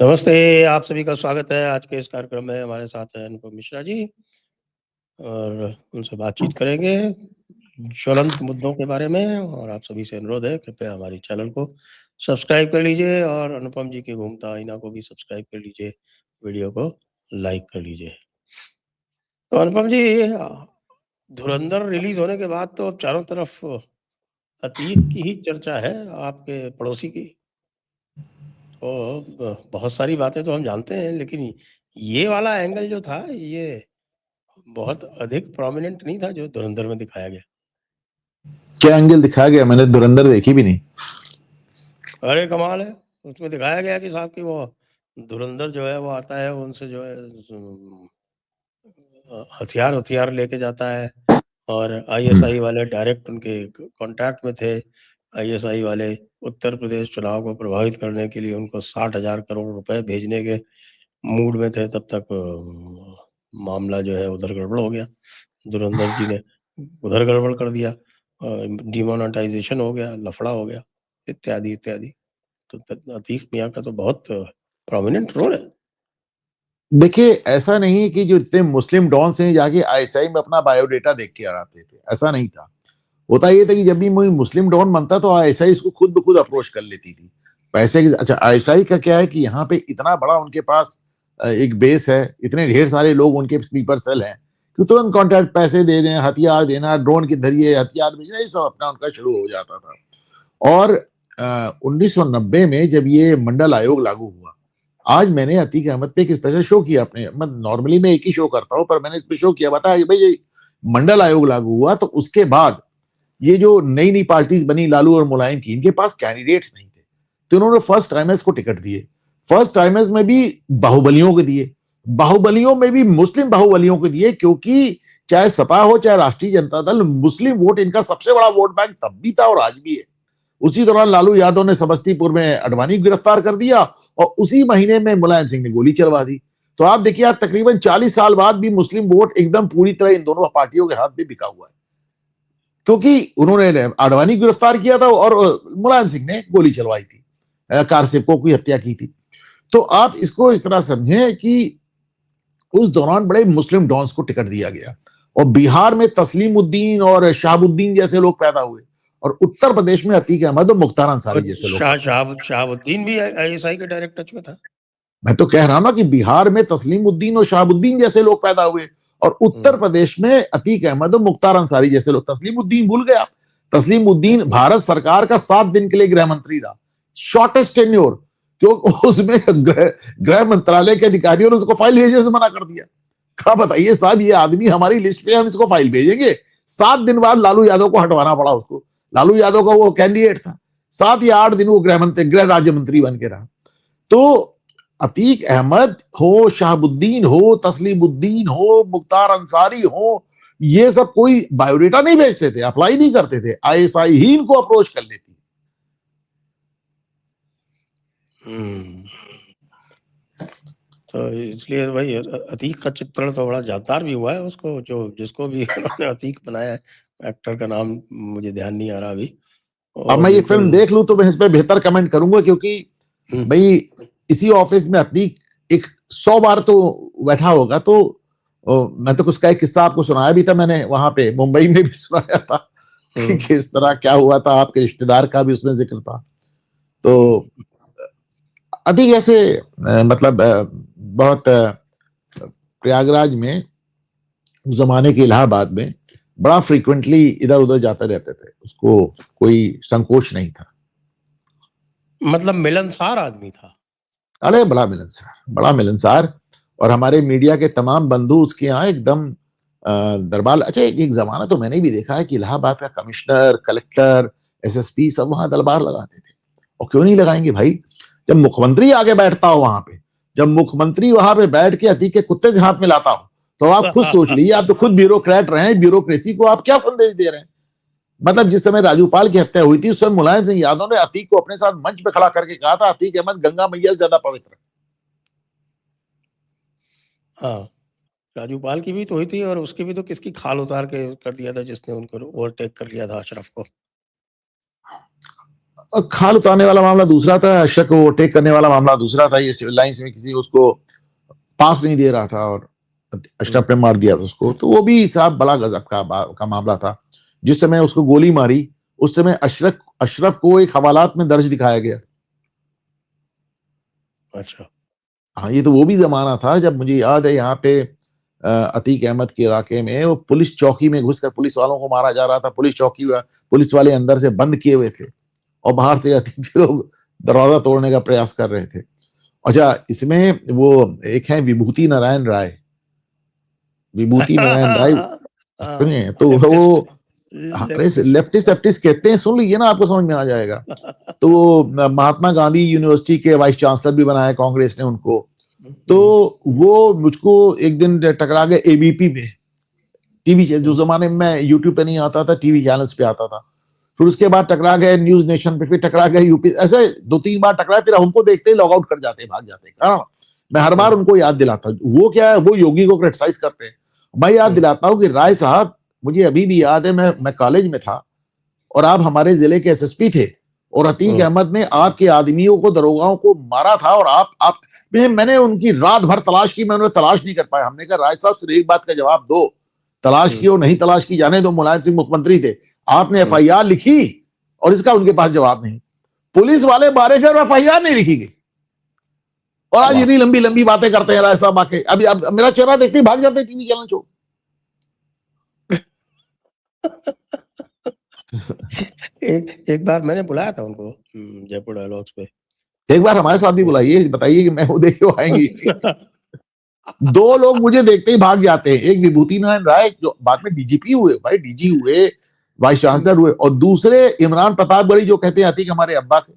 नमस्ते, आप सभी का स्वागत है। आज के इस कार्यक्रम में हमारे साथ हैं अनुपम मिश्रा जी और उनसे बातचीत करेंगे ज्वलंत मुद्दों के बारे में। और आप सभी से अनुरोध है, कृपया हमारी चैनल को सब्सक्राइब कर लीजिए और अनुपम जी के घूमता आईना को भी सब्सक्राइब कर लीजिए, वीडियो को लाइक कर लीजिए। तो अनुपम जी, धुरंधर रिलीज़ होने के बाद तो अब चारों तरफ अतीक की ही चर्चा है, आपके पड़ोसी की। तो बहुत सारी बातें तो हम जानते हैं, लेकिन ये वाला एंगल जो था, ये बहुत अधिक प्रोमिनेंट नहीं था जो धुरंधर में दिखाया गया। क्या एंगल दिखाया गया? मैंने धुरंधर देखी भी नहीं। अरे कमाल है, उसमें दिखाया गया कि साहब की वो धुरंधर जो है वो आता है, उनसे जो है हथियार हथियार लेके जाता है और आईएसआई वाले डायरेक्ट उनके कांटेक्ट में थे। आईएसआई वाले उत्तर प्रदेश चुनाव को प्रभावित करने के लिए उनको 60,000 करोड़ रुपए भेजने के मूड में थे। तब तक मामला जो है उधर गड़बड़ हो गया, धुरंधर जी ने उधर गड़बड़ कर दिया, डिमोनेटाइजेशन हो गया, लफड़ा हो गया, इत्यादि इत्यादि। तो अतीक मियाँ का तो बहुत प्रोमिनेंट रोल है। देखिए, ऐसा नहीं कि जो इतने मुस्लिम डॉन्स हैं जाके आईएसआई में अपना बायोडेटा देख के आते थे, ऐसा नहीं था। होता ये था कि जब भी कोई मुस्लिम डॉन बनता तो आईएसआई इसको खुद ब खुद अप्रोच कर लेती थी पैसे की। अच्छा, आईएसआई का क्या है कि यहाँ पे इतना बड़ा उनके पास एक बेस है, इतने ढेर सारे लोग उनके स्लीपर सेल हैं कि तुरंत कॉन्ट्रैक्ट पैसे दे दें, हथियार देना, ड्रोन के जरिए हथियार भेजना, ये सब अपना उनका शुरू हो जाता था। और 1990 में जब ये मंडल आयोग लागू हुआ, आज मैंने अतीक अहमद पे एक स्पेशल शो किया अपने, मैं नॉर्मली मैं एक ही शो करता हूं, पर मैंने इस पे शो किया, बताया कि भाई ये मंडल आयोग लागू हुआ तो उसके बाद ये जो नई नई पार्टीज बनी लालू और मुलायम की, इनके पास कैंडिडेट्स नहीं थे, तो इन्होंने फर्स्ट टाइमर्स को टिकट दिए। फर्स्ट टाइमर्स में भी बाहुबलियों को दिए, बाहुबलियों में भी मुस्लिम बाहुबलियों को दिए, क्योंकि चाहे सपा हो चाहे राष्ट्रीय जनता दल, मुस्लिम वोट इनका सबसे बड़ा वोट बैंक तब भी था और आज भी है। उसी दौरान लालू यादव ने समस्तीपुर में अडवाणी को गिरफ्तार कर दिया और उसी महीने में मुलायम सिंह ने गोली चलवा दी। तो आप देखिए, आज तकरीबन 40 साल बाद भी मुस्लिम वोट एकदम पूरी तरह इन दोनों पार्टियों के हाथ में बिका हुआ है, क्योंकि उन्होंने अडवाणी को गिरफ्तार किया था और मुलायम सिंह ने गोली चलवाई थी, कार सेवकों की हत्या की थी। तो आप इसको इस तरह समझें कि उस दौरान बड़े मुस्लिम डॉन्स को टिकट दिया गया और बिहार में तस्लीमुद्दीन और शहाबुद्दीन जैसे लोग पैदा हुए और उत्तर प्रदेश में अतीक अहमद और मुख्तार अंसारी जैसे लोग। शहाबुद्दीन भी आईएसआई के डायरेक्ट टच में था। मैं तो कह रहा हूं ना कि बिहार में तस्लीमुद्दीन और शहाबुद्दीन जैसे लोग पैदा हुए और उत्तर प्रदेश में अतीक अहमद और मुख्तार अंसारी जैसे लोग। तस्लीमुद्दीन भूल गया? तस्लीमुद्दीन भारत सरकार का 7 दिन के लिए गृह मंत्री रहा, शॉर्टेस्ट टेन्योर, क्योंकि उसमें गृह मंत्रालय के अधिकारियों ने उसको फाइल भेजने से मना कर दिया। क्या बताइए साहब, ये आदमी हमारी लिस्ट पे, हम इसको फाइल भेजेंगे? 7 दिन बाद लालू यादव को हटवाना पड़ा उसको। लालू यादव का वो कैंडिडेट था, 7 या 8 दिन वो गृह राज्य मंत्री बन के रहा। तो अतीक अहमद हो, शहाबुद्दीन हो, तस्लीमुद्दीन हो, मुख्तार अंसारी हो, ये सब कोई बायोडेटा नहीं भेजते थे, अप्लाई नहीं करते थे, आईएसआई ही इनको अप्रोच कर लेती। तो इसलिए भाई अतीक का चित्रण तो बड़ा जानदार भी हुआ है। उसको जो जिसको भी उन्होंने अतीक बनाया है, एक्टर का नाम मुझे ध्यान नहीं आ रहा अभी। अब मैं ये फिल्म देख लूं तो मैं इस पे बेहतर कमेंट करूंगा, क्योंकि भाई इसी ऑफिस में अतीक एक 100 बार तो बैठा होगा। तो मैं तो उसका एक किस्सा आपको सुनाया भी था, मैंने वहां पे मुंबई में भी सुनाया था कि किस तरह क्या हुआ था, आपके रिश्तेदार का भी उसमें जिक्र था। तो अतीक ऐसे मतलब बहुत प्रयागराज में उस जमाने के इलाहाबाद में बड़ा फ्रीक्वेंटली इधर उधर जाते रहते थे, उसको कोई संकोच नहीं था। मतलब मिलनसार आदमी था। अरे बड़ा मिलनसार, बड़ा मिलनसार। और हमारे मीडिया के तमाम बंधु उसके यहाँ एकदम दरबार। अच्छा, एक जमाना तो मैंने भी देखा है कि इलाहाबाद का कमिश्नर, कलेक्टर, एसएसपी सब वहां दरबार लगाते थे। और क्यों नहीं लगाएंगे भाई, जब मुख्यमंत्री आगे बैठता हो वहां पे, जब मुख्यमंत्री वहां पे बैठ के अतीक के कुत्ते हाथ में लाता हो, तो आप खुद सोच लीजिए, आप तो खुद ब्यूरोक्रेट रहे हैं, ब्यूरोक्रेसी को आप क्या संदेश दे रहे हैं। मतलब जिस समय राजूपाल की हत्या हुई थी, उस समय मुलायम सिंह यादव ने अतीक को अपने साथ मंच पे खड़ा करके कहा था, अतीक अहमद गंगा मैया से ज्यादा पवित्र। हाँ, राजूपाल की भी तो हुई थी और उसकी भी तो किसकी खाल उतार के कर दिया था, जिसने उनको ओवरटेक कर लिया था, अशरफ को। खाल उतारने वाला मामला दूसरा था, अशरफ को टेक करने वाला मामला दूसरा था। ये सिविल लाइंस में किसी उसको पास नहीं दे रहा था और अशरफ ने मार दिया था उसको, तो वो भी साहब बड़ा गजब का मामला था। जिस समय उसको गोली मारी उस समय अशरफ को एक हवालात में दर्ज दिखाया गया। अच्छा। हाँ, ये तो वो भी जमाना था जब मुझे याद है यहाँ पे अतीक अहमद के इलाके में वो पुलिस चौकी में घुसकर पुलिस वालों को मारा जा रहा था। पुलिस वाले अंदर से बंद किए हुए थे और बाहर से अतीक के लोग दरवाजा तोड़ने का प्रयास कर रहे थे। अच्छा, इसमें वो एक है विभूति नारायण राय सुनिए, तो वो लेफ्टिस्ट कहते हैं, सुन लीजिए ना, आपको समझ में आ जाएगा। तो महात्मा गांधी यूनिवर्सिटी के वाइस चांसलर भी बनाया कांग्रेस ने उनको। तो वो मुझको एक दिन टकरा गए एबीपी में, टीवी, जो जमाने में मैं यूट्यूब पे नहीं आता था, टीवी चैनल्स पे आता था। फिर उसके बाद टकरा गए न्यूज नेशन पे, फिर टकरा गए यूपी, ऐसे 2-3 बार टकराए। फिर हमको देखते ही लॉग आउट कर जाते, भाग जाते। मैं हर बार उनको याद दिलाता, वो क्या है, वो योगी को क्रिटिसाइज करते हैं। मैं याद दिलाता हूँ कि राय साहब, मुझे अभी भी याद है, मैं कॉलेज में था और आप हमारे जिले के एसएसपी थे और अतीक अहमद ने आपके आदमियों को, दरोगाओं को मारा था और आप मैंने उनकी रात भर तलाश की, मैं उन्हें तलाश नहीं कर पाया। हमने कहा राय साहब सिर्फ एक बात का जवाब दो, तलाश की और नहीं तलाश की जाने दो, मुलायम सिंह मुख्यमंत्री थे, आपने एफआईआर लिखी और इसका उनके पास जवाब नहीं। पुलिस वाले मारे गए और एफआईआर नहीं लिखी गई और आज इतनी लंबी लंबी बातें करते हैं राय साहब आके। अभी अब मेरा चेहरा देखते ही भाग जाते टीवी चैनल छोड़। एक बार मैंने बुलाया था उनको जयपुर डायलॉग्स पे। एक बार हमारे साथ भी बुलाइए, बताइए कि मैं वो देख के आएंगी। 2 लोग मुझे देखते ही भाग जाते हैं, एक विभूति नारायण राय जो बाद में डीजीपी हुए, भाई डीजी हुए, वाइस चांसलर हुए, और दूसरे इमरान प्रतापगढ़ी जो कहते हैं अतीक हमारे अब्बा थे।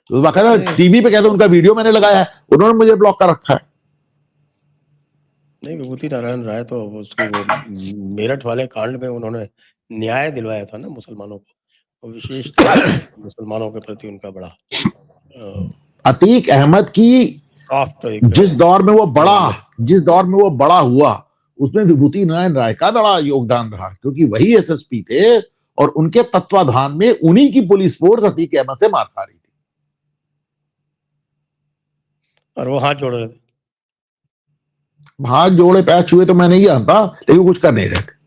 तो बाकायदा टीवी पे कहते हैं उनका वीडियो मैंने लगाया है, उन्होंने मुझे ब्लॉक कर रखा है। नहीं, विभूति नारायण राय तो उसकी वो मेरठ वाले कांड में उन्होंने न्याय दिलवाया था ना मुसलमानों को, विशेष मुसलमानों के प्रति उनका बड़ा अतीक अहमद की जिस दौर में वो बड़ा हुआ उसमें विभूति नारायण राय का बड़ा योगदान रहा, क्योंकि वही एसएसपी थे और उनके तत्वाधान में उन्हीं की पुलिस फोर्स अतीक अहमद से मार खा रही थी और वो हाथ जोड़ रहे थे। हाथ जोड़े पैर छुए तो मैं नहीं जानता, लेकिन कुछ कर नहीं रहे थे।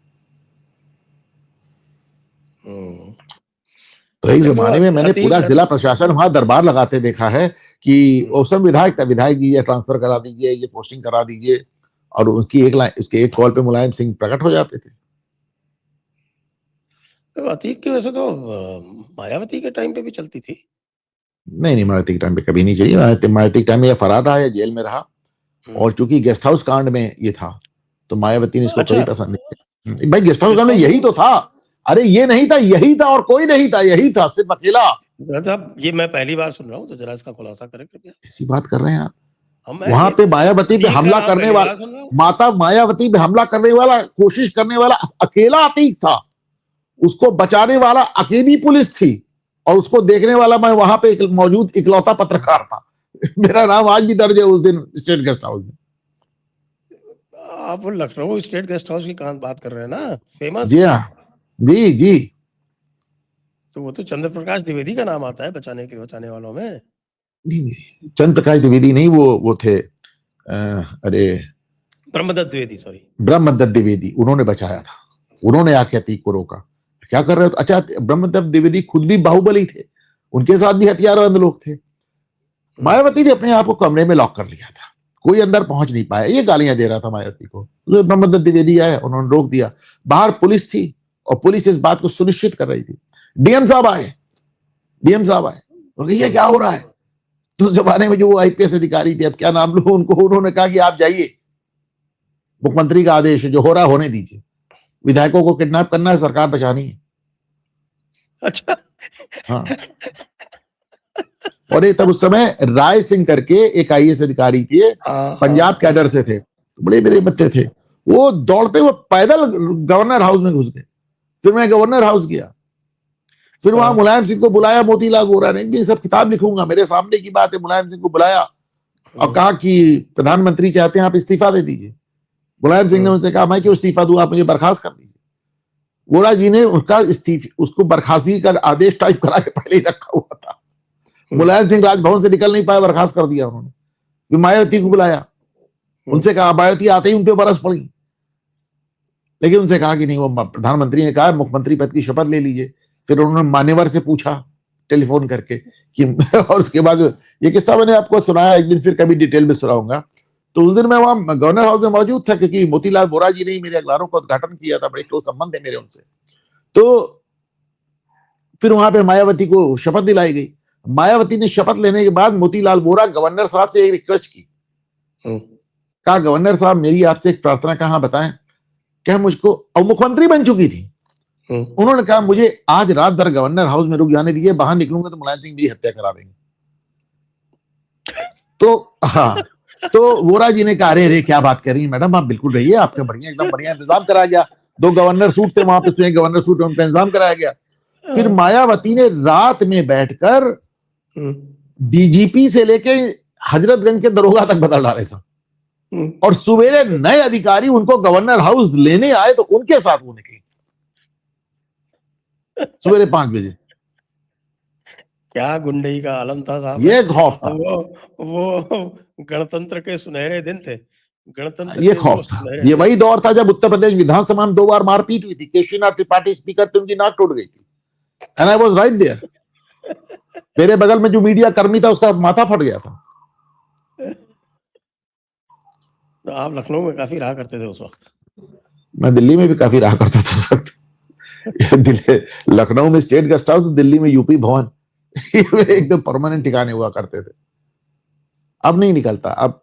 तो एक जमाने में मैंने पूरा जिला प्रशासन वहां दरबार लगाते देखा है कि उस समय विधायक था, विधायक जी ये ट्रांसफर करा दीजिए, ये पोस्टिंग करा दीजिए, और उसके एक कॉल पे मुलायम सिंह प्रकट हो जाते थे। तो अतीक की वैसे तो मायावती के टाइम पे भी चलती थी। नहीं, मायावती के टाइम पे कभी नहीं चली। मायावती के टाइम में फरार रहा है, जेल में रहा, और चूंकि गेस्ट हाउस कांड में ये था तो मायावती ने इसको कभी पसंद नहीं किया। भाई गेस्ट हाउस कांड में यही तो था, अरे ये नहीं था, यही था और कोई नहीं था, यही था सिर्फ अकेला। साहब ये मैं पहली बार सुन रहा हूँ, तो जरा इसका खुलासा करें कृपया। ऐसी बात कर रहे हैं आप? वहां पे मायावती पे हमला करने वाला, माता मायावती पे हमला करने वाला, कोशिश करने वाला अकेला अतीक था, उसको बचाने वाला अकेली पुलिस थी, और उसको देखने वाला मैं वहां पे मौजूद इकलौता पत्रकार था। मेरा नाम आज भी दर्ज है उस दिन स्टेट गेस्ट हाउस में। आप लखनऊ स्टेट गेस्ट हाउस की बात कर रहे हैं ना, फेमस? जी हाँ, जी। तो वो तो चंद्र प्रकाश द्विवेदी का नाम आता है बचाने वालों में। नहीं, चंद्र प्रकाश द्विवेदी नहीं, वो थे अरे ब्रह्मदत्त द्विवेदी, सॉरी, ब्रह्मदत्त द्विवेदी, उन्होंने बचाया था, उन्होंने आके अतीक को रोका। क्या कर रहे हो? अच्छा, ब्रह्मदत्त द्विवेदी खुद भी बाहुबली थे, उनके साथ भी हथियारबंद लोग थे। मायावती ने अपने आप को कमरे में लॉक कर लिया था, कोई अंदर पहुंच नहीं पाया। ये गालियां दे रहा था मायावती को, तो ब्रह्मदत्त द्विवेदी आए, उन्होंने रोक दिया। बाहर पुलिस थी और पुलिस इस बात को सुनिश्चित कर रही थी। डीएम साहब आए, ये क्या हो रहा है? तो जमाने में जो वो आईपीएस अधिकारी थे, अब क्या नाम लो उनको, उन्होंने कहा कि आप जाइए, मुख्यमंत्री का आदेश है, जो हो रहा होने दीजिए, विधायकों को किडनैप करना है, सरकार बचानी है। अच्छा। हाँ। और तब उस समय राय सिंह करके एक आईएएस अधिकारी थे, पंजाब कैडर से थे, बड़े मेरे बच्चे थे, वो दौड़ते हुए पैदल गवर्नर हाउस में घुस गए। फिर मैं गवर्नर हाउस गया, फिर वहां मुलायम सिंह को बुलाया, मोतीलाल वोरा ने, ये सब किताब लिखूंगा, मेरे सामने की बात है। मुलायम सिंह को बुलाया और कहा कि प्रधानमंत्री चाहते हैं आप इस्तीफा दे दीजिए। मुलायम सिंह ने उनसे कहा मैं क्यों इस्तीफा दूं, आप मुझे बर्खास्त कर दीजिए। वोरा जी ने उसका उसको बर्खास्तगी का आदेश टाइप करा के पहले ही रखा हुआ था। मुलायम सिंह राजभवन से निकल नहीं पाए, बर्खास्त कर दिया उन्होंने। फिर मायावती को बुलाया, उनसे कहा, मायावती आते ही उन पर बरस पड़ी, लेकिन उनसे कहा कि नहीं, वो प्रधानमंत्री ने कहा मुख्यमंत्री पद की शपथ ले लीजिए। फिर उन्होंने मान्यवर से पूछा टेलीफोन करके कि और उसके बाद ये किस्सा मैंने आपको सुनाया, एक दिन फिर कभी डिटेल में सुनाऊंगा। तो उस दिन मैं वहां गवर्नर हाउस में मौजूद था, क्योंकि मोतीलाल वोरा जी ने मेरे अखबारों का उद्घाटन किया था, बड़े क्लोज संबंध है मेरे उनसे। तो फिर वहां पे मायावती को शपथ दिलाई गई। मायावती ने शपथ लेने के बाद मोतीलाल वोरा गवर्नर साहब से एक रिक्वेस्ट की, कहा गवर्नर साहब मेरी आपसे एक प्रार्थना, कहा बताएं। क्या मुझको, और मुख्यमंत्री बन चुकी थी, उन्होंने कहा मुझे आज रात भर गवर्नर हाउस में रुक जाने दीजिए, बाहर निकलूंगा तो मुलायम सिंह मेरी हत्या करा देंगे। तो हाँ, तो वोरा जी ने कहा अरे रे क्या बात कर रही है मैडम, आप बिल्कुल रहिए, आपका बढ़िया एकदम बढ़िया इंतजाम कराया गया। 2 गवर्नर सूट थे वहां पे, गवर्नर सूट उनका इंतजाम कराया गया। फिर मायावती ने रात में बैठकर डीजीपी से लेके हजरतगंज के दरोगा तक बदल डाले सब, और सवेरे नए अधिकारी उनको गवर्नर हाउस लेने आए तो उनके साथ वो निकले सवेरे 5 बजे। क्या गुंडई का आलम था साहब। ये खौफ था, वो गणतंत्र के सुनहरे दिन थे, गणतंत्र ये के खौफ वो था। सुनहरे ये दिन। वही दौर था जब उत्तर प्रदेश विधानसभा में 2 बार मारपीट हुई थी, केशरीनाथ त्रिपाठी स्पीकर थे, उनकी नाक टूट गई थी, and I was right there. मेरे बगल में जो मीडिया कर्मी था उसका माथा फट गया था। तो आप लखनऊ में काफी रहा करते थे उस वक्त। मैं दिल्ली में भी काफी रहा करता था उस वक्त। लखनऊ में स्टेट गेस्ट हाउस, दिल्ली में यूपी भवन, एकदम परमानेंट ठिकाने हुआ करते थे। अब नहीं निकलता, अब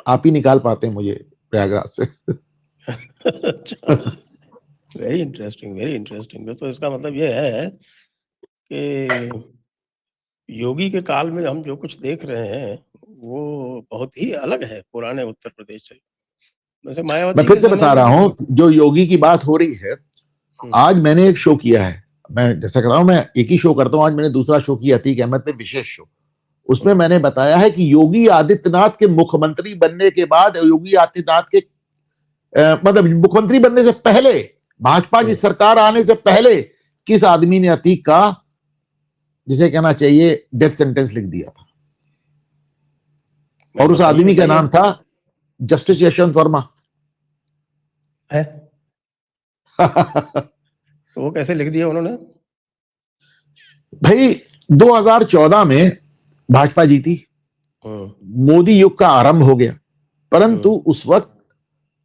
आप ही निकाल पाते हैं मुझे प्रयागराज से। Very interesting, very interesting. तो इसका मतलब ये है कि योगी के काल में हम जो कुछ देख रहे हैं वो बहुत ही अलग है पुराने उत्तर प्रदेश से। वैसे मैं मायावती फिर के से समय बता में रहा हूं, जो योगी की बात हो रही है, आज मैंने एक शो किया है, मैं जैसा कहता हूं मैं एक ही शो करता हूं, आज मैंने दूसरा शो किया अतीक अहमद पे, विशेष शो। उसमें मैंने बताया है कि योगी आदित्यनाथ के मुख्यमंत्री बनने के बाद, योगी आदित्यनाथ के मतलब मुख्यमंत्री बनने से पहले, भाजपा की सरकार आने से पहले किस आदमी ने अतीक का, जिसे कहना चाहिए डेथ सेंटेंस लिख दिया था, और उस आदमी का नाम था जस्टिस यशवंत वर्मा है। तो वो कैसे लिख दिया उन्होंने? भाई 2014 में भाजपा जीती, मोदी युग का आरंभ हो गया, परंतु उस वक्त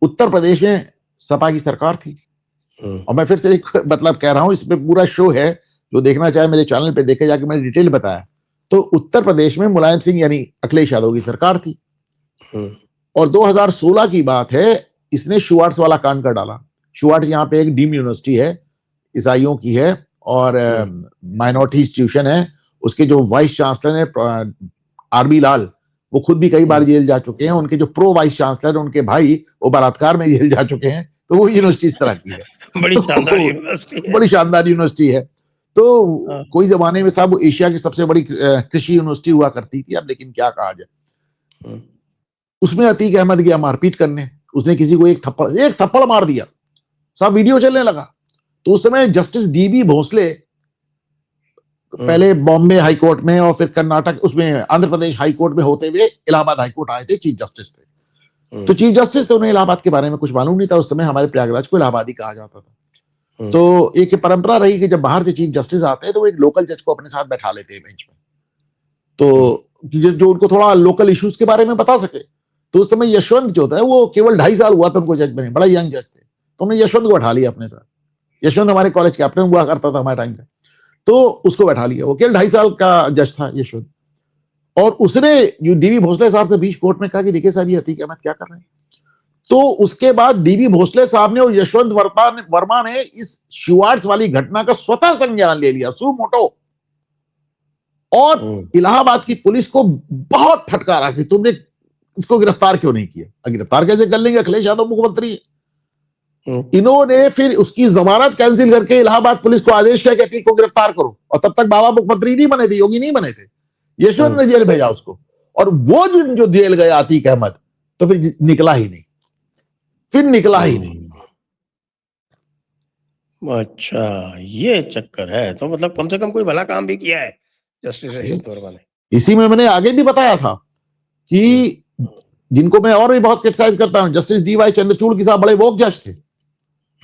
उत्तर प्रदेश में सपा की सरकार थी। और मैं फिर से एक मतलब कह रहा हूं, इसमें पूरा शो है, जो देखना चाहे मेरे चैनल पे देखे जाके, मैंने डिटेल बताया। तो उत्तर प्रदेश में मुलायम सिंह यानी अखिलेश यादव की सरकार थी, और 2016 की बात है, इसने शुआर्ट्स वाला कांड कर डाला। शुआर्ट्स यहाँ पे एक डीम्ड यूनिवर्सिटी है, ईसाइयों की है और माइनॉरिटी इंस्टीट्यूशन है। उसके जो वाइस चांसलर है आरबी लाल, वो खुद भी कई बार जेल जा चुके हैं। उनके जो प्रो वाइस चांसलर, उनके भाई, वो बलात्कार में जेल जा चुके हैं। तो वो यूनिवर्सिटी इस तरह की है। बड़ी शानदार यूनिवर्सिटी है, बड़ी शानदार यूनिवर्सिटी है। तो कोई जमाने में साहब एशिया की सबसे बड़ी कृषि यूनिवर्सिटी हुआ करती थी, अब लेकिन क्या कहा जाए। उसमें अतीक अहमद गया मारपीट करने, उसने किसी को एक थप्पड़ मार दिया, साहब वीडियो चलने लगा। तो उस समय जस्टिस डीबी भोसले पहले बॉम्बे हाईकोर्ट में और फिर कर्नाटक, उसमें आंध्र प्रदेश हाईकोर्ट में होते हुए इलाहाबाद हाईकोर्ट आए थे, चीफ जस्टिस थे। तो चीफ जस्टिस थे, उन्हें इलाहाबाद के बारे में कुछ मालूम नहीं था। उस समय हमारे प्रयागराज को इलाहाबादी कहा जाता था। तो एक परंपरा रही कि जब बाहर से चीफ जस्टिस आते हैं तो वो एक लोकल जज को अपने साथ बैठा लेते हैं बेंच में, तो जो उनको थोड़ा लोकल इश्यूज के बारे में बता सके। तो उस समय यशवंत जो था, वो केवल 2.5 साल हुआ था उनको जज बने, बड़ा यंग जज थे, तो उन्होंने यशवंत को बैठा लिया अपने साथ। यशवंत हमारे कॉलेज कैप्टन हुआ करता था हमारे टाइम पे, तो उसको बैठा लिया। वो केवल 2.5 साल का जज था यशवंत, और उसने जो डीवी भोसले साहब से बीच कोर्ट में कहा कि देखिए साहब ये अतीक अहमद क्या कर रहे हैं। तो उसके बाद डीवी भोसले साहब ने और यशवंत वर्मा ने इस शुआर्ट्स वाली घटना का स्वतः संज्ञान ले लिया, सू मोटो, और इलाहाबाद की पुलिस को बहुत फटकारा कि तुमने इसको गिरफ्तार क्यों नहीं किया। गिरफ्तार कैसे कर लेंगे, अखिलेश यादव मुख्यमंत्री है। इन्होंने फिर उसकी जमानत कैंसिल करके इलाहाबाद पुलिस को आदेश किया कि अतीक को गिरफ्तार करो, और तब तक बाबा मुख्यमंत्री नहीं बने थे, योगी नहीं बने थे। यशवंत ने जेल भेजा उसको, और वो जो जेल गया अतीक अहमद, तो फिर निकला ही नहीं, फिर निकला ही नहीं। अच्छा, ये चक्कर है। तो मतलब कम से कम कोई भला काम भी किया है जस्टिस यशवंत वर्मा ने। इसी में मैंने आगे भी बताया था कि जिनको मैं और भी बहुत क्रिटिसाइज करता हूं, जस्टिस डीवाई चंद्रचूड़ की साहब बड़े वोक जज थे,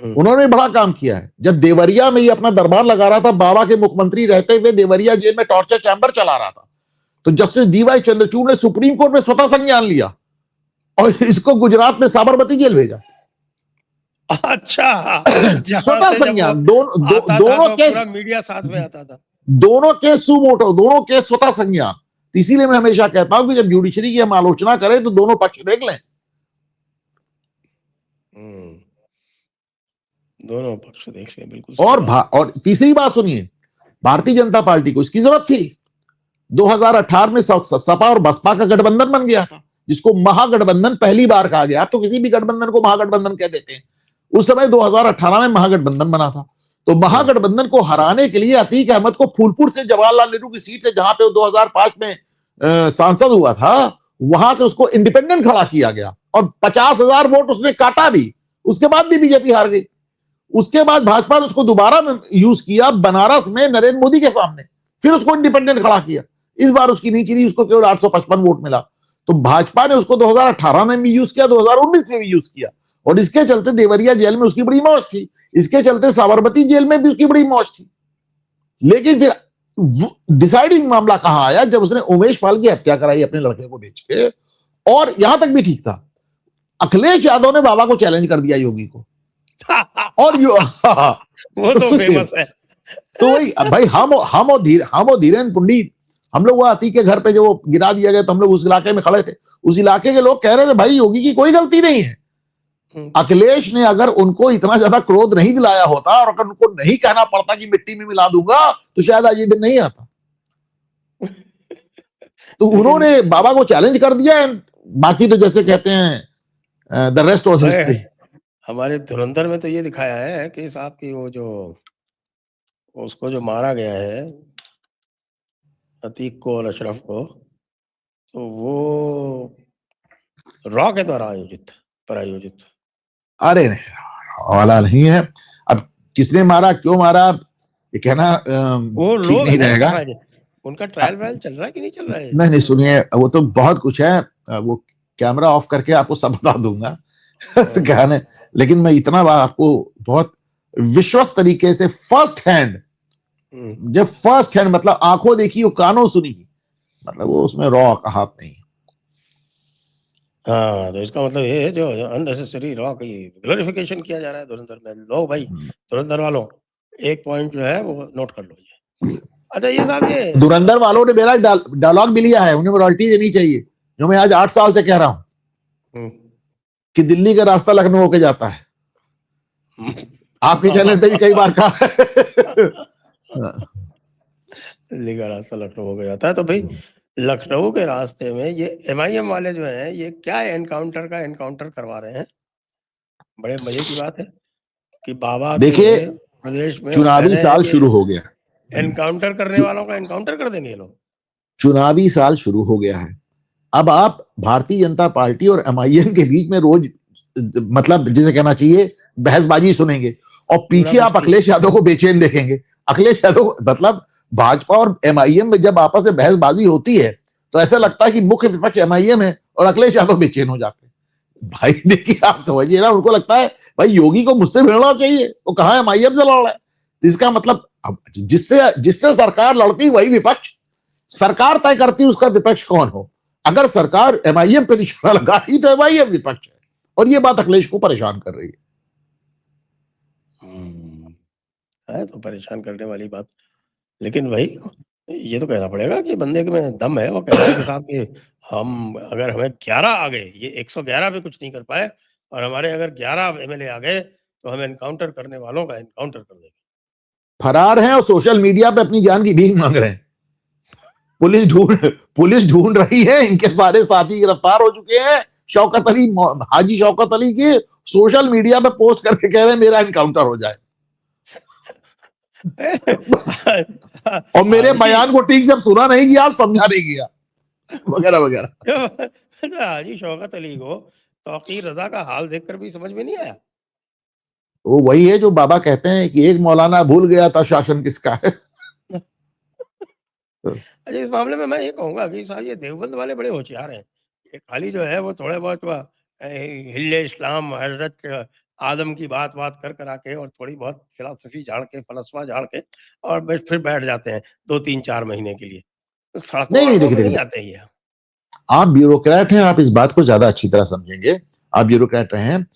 उन्होंने बड़ा काम किया है। जब देवरिया में ये अपना दरबार लगा रहा था, बाबा के मुख्यमंत्री रहते हुए देवरिया जेल में टॉर्चर चैंबर चला रहा था, तो जस्टिस डीवाई चंद्रचूड़ ने सुप्रीम कोर्ट में स्वतः संज्ञान लिया और इसको गुजरात में साबरमती जेल भेजा। अच्छा, जहां स्वतः से जब वो संज्ञान, आता था दोनों तो केस, पूरा मीडिया साथ में आता था। दोनों केस सुमोटो, दोनों केस स्वतः संज्ञान। तो इसीलिए मैं हमेशा कहता हूं कि जब जुडिशरी की हम आलोचना करें तो दोनों पक्ष देख लें। दोनों पक्ष देख लें, बिल्कुल। और तीसरी बात सुनिए, भारतीय जनता पार्टी को इसकी जरूरत थी। 2018 में सपा और बसपा का गठबंधन बन गया था, जिसको महागठबंधन पहली बार कहा गया। तो किसी भी गठबंधन को महागठबंधन कह देते हैं। उस समय 2018 में महागठबंधन बना था। तो महागठबंधन को हराने के लिए अतीक अहमद को फूलपुर से, जवाहरलाल नेहरू की सीट से, जहां पे वो 2005 में सांसद हुआ था, वहां से उसको इंडिपेंडेंट खड़ा किया गया और 50,000 वोट उसने काटा भी। उसके बाद भी बीजेपी हार गई। उसके बाद भाजपा ने उसको दोबारा यूज किया बनारस में नरेंद्र मोदी के सामने, फिर उसको इंडिपेंडेंट खड़ा किया। इस बार उसकी नीचे थी, उसको केवल 855 वोट मिला। तो भाजपा ने उसको 2018 में भी यूज किया, 2019 में भी यूज किया, और इसके चलते देवरिया जेल में उसकी बड़ी मौज थी, इसके चलते साबरमती जेल में भी उसकी बड़ी मौज थी। लेकिन फिर डिसाइडिंग मामला कहां आया, जब उसने उमेश पाल की हत्या कराई अपने लड़के को बेच के। और यहां तक भी ठीक था, अखिलेश यादव ने बाबा को चैलेंज कर दिया, योगी को। और वो तो फेमस है। तो वही भाई, हम और धीरेन्द्र पुंडीर, हम लोग वो अतीक के घर पे जो गिरा दिया गया, तो हम लोग उस इलाके में खड़े थे। उस इलाके के लोग कह रहे थे भाई योगी की कोई गलती नहीं है। अखिलेश ने अगर उनको इतना ज्यादा क्रोध नहीं दिलाया होता और अगर उनको नहीं कहना पड़ता कि मिट्टी में मिला दूंगा, तो शायद आज ये दिन नहीं आता। तो उन्होंने बाबा को चैलेंज कर दिया। बाकी तो जैसे कहते हैं द रेस्ट वाज हिस्ट्री। हमारे धुरंधर में तो ये दिखाया है कि साहब की वो जो उसको जो मारा गया है अतीक को और अशरफ को, तो वो रॉ के द्वारा प्रायोजित। अरे नहीं, वाला नहीं है। अब किसने मारा, क्यों मारा, ये कहना ठीक नहीं रहेगा। उनका ट्रायल वायल चल रहा है कि नहीं चल रहा है? नहीं सुनिए, वो तो बहुत कुछ है, वो कैमरा ऑफ करके आपको सब बता दूंगा कहने। लेकिन मैं इतना बात आपको बहुत विश्वस्त तरीके से फर्स्ट हैंड, जब फर्स्ट हैंड मतलब आंखों देखी और कानों सुनी, मतलब वो उसमें रॉ का हाथ नहीं। हाँ, तो इसका मतलब ये है जो अननेसेसरी रॉ की ग्लोरिफिकेशन किया जा रहा है धुरंधर में। लो भाई धुरंधर वालों, एक पॉइंट जो है वो नोट कर लो ये। अच्छा ये साहब, ये धुरंधर वालों ने मेरा डायलॉग भी लिया है, उन्हें रॉयल्टी देनी चाहिए, जो मैं आज 8 साल से कह रहा हूं कि दिल्ली का रास्ता लखनऊ होके जाता है। आपके चैनल पे भी कई बार कहा दिल्ली का रास्ता लखनऊ होके जाता है। तो भाई लखनऊ के रास्ते में ये MIM वाले जो हैं, ये क्या एनकाउंटर करवा रहे हैं? बड़े मजे की बात है कि बाबा देखिए, के प्रदेश में चुनावी साल शुरू हो गया, एनकाउंटर करने वालों का एनकाउंटर कर देंगे लोग। चुनावी साल शुरू हो गया है। अब आप भारतीय जनता पार्टी और MIM के बीच में रोज, मतलब जिसे कहना चाहिए, बहसबाजी सुनेंगे, और पीछे आप अखिलेश यादव को बेचैन देखेंगे। अखिलेश यादव, मतलब भाजपा और MIM में जब आपस में बहसबाजी होती है तो ऐसा लगता है कि मुख्य विपक्ष MIM है और अखिलेश यादव बेचैन हो जाते हैं। भाई देखिए, आप समझिए ना, उनको लगता है भाई योगी को मुझसे भिड़ना चाहिए, वो कहां MIM से लड़ रहा है। इसका मतलब जिससे सरकार लड़ती वही विपक्ष, सरकार तय करती उसका विपक्ष कौन हो। अगर सरकार MIM पे निशाना लगाई तो MIM विपक्ष है, और ये बात अखिलेश को परेशान कर रही है। तो परेशान करने वाली बात, लेकिन भाई ये तो कहना पड़ेगा कि बंदे के में दम है। वो कह रहे हैं कि साहब कि हम, अगर हमें 11 आ गए, ये 111 पे कुछ नहीं कर पाए, और हमारे अगर 11 MLA आ गए तो हम एनकाउंटर करने वालों का एनकाउंटर कर देंगे। फरार हैं और सोशल मीडिया पे अपनी जान की भीख मांग रहे हैं। पुलिस ढूंढ रही है, इनके सारे साथी गिरफ्तार हो चुके हैं। शौकत अली, हाजी शौकत अली के सोशल मीडिया पे पोस्ट करके कह रहे हैं मेरा एनकाउंटर हो जाए और मेरे बयान को ठीक से सुना नहीं गया, समझा नहीं गया, वगैरह वगैरह। हाजी शौकत अली को तौकीर रजा का हाल देखकर भी समझ में नहीं आया। वो वही है जो बाबा कहते हैं कि एक मौलाना भूल गया था शासन किसका है। अच्छा, इस मामले में मैं ये कहूँगा कि साहब ये देवबंद वाले बड़े होशियार हैं। ये खाली जो है वो थोड़े बहुत हिल्ले इस्लाम, हज़रत आदम की बात कर करा के और थोड़ी बहुत फ़िलॉसफ़ी झाड़ के, फ़लसफ़ा झाड़ के और बस फिर बैठ जाते हैं 2, 3, 4 महीने के लिए। तो नहीं, नहीं, सड़कों-वड़कों देखिए, पे देखिए, नहीं आते ये। आप ब्यूरोक्रेट हैं, आप इस बात को ज्यादा अच्छी तरह समझेंगे। आप ब्यूरोक्रेट रहे हैं।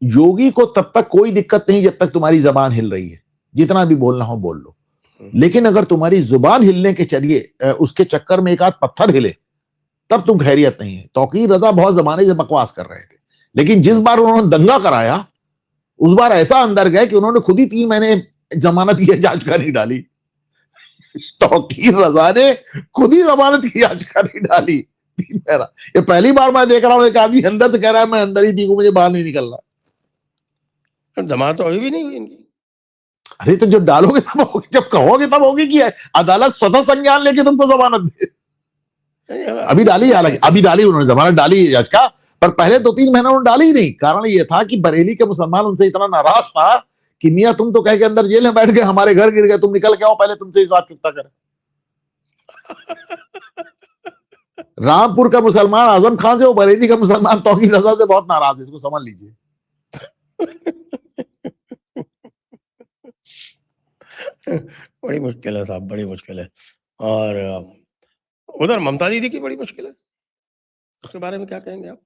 योगी को तब तक कोई दिक्कत नहीं जब तक तुम्हारी जबान हिल रही है। जितना भी बोलना हो बोल लो। लेकिन अगर तुम्हारी जुबान हिलने के चलिए उसके चक्कर में एक आध पत्थर हिले, तब तुम खैरियत नहीं है। तौकीर रजा बहुत जमाने से बकवास कर रहे थे, लेकिन जिस बार उन्होंने दंगा कराया, उस बार ऐसा अंदर गए कि उन्होंने खुद ही 3 महीने जमानत की याचिका डाली। तौकीर रजा ने खुद ही जमानत की याचिका नहीं डाली। ये पहली बार मैं देख रहा हूं एक आदमी अंदर तो कह रहा है मैं अंदर ही ठीक हूं, मुझे बाहर नहीं निकलना। जमानत तो अभी भी नहीं हुई इनकी। अरे तो जब डालोगे तब होगी, जब कहोगे तब होगी कि अदालत स्वतः संज्ञान लेके तुमको जमानत दे। अभी डाली, हालांकि अभी डाली उन्होंने, जमानत डाली याचिका, पर पहले 2-3 महीने उन्होंने डाली ही नहीं। कारण ये था कि बरेली के मुसलमान उनसे इतना नाराज था कि मियां तुम तो कह के अंदर जेल में बैठ गए, हमारे घर गिर गए, तुम निकल के आओ, पहले तुमसे हिसाब चुकता करें। रामपुर का मुसलमान आजम खान से, वो बरेली का मुसलमान तौकीर रजा से बहुत नाराज है, इसको समझ लीजिए। बड़ी मुश्किल है साहब, बड़ी मुश्किल है। और उधर ममता दीदी की बड़ी मुश्किल है। उसके बारे में क्या कहेंगे आप?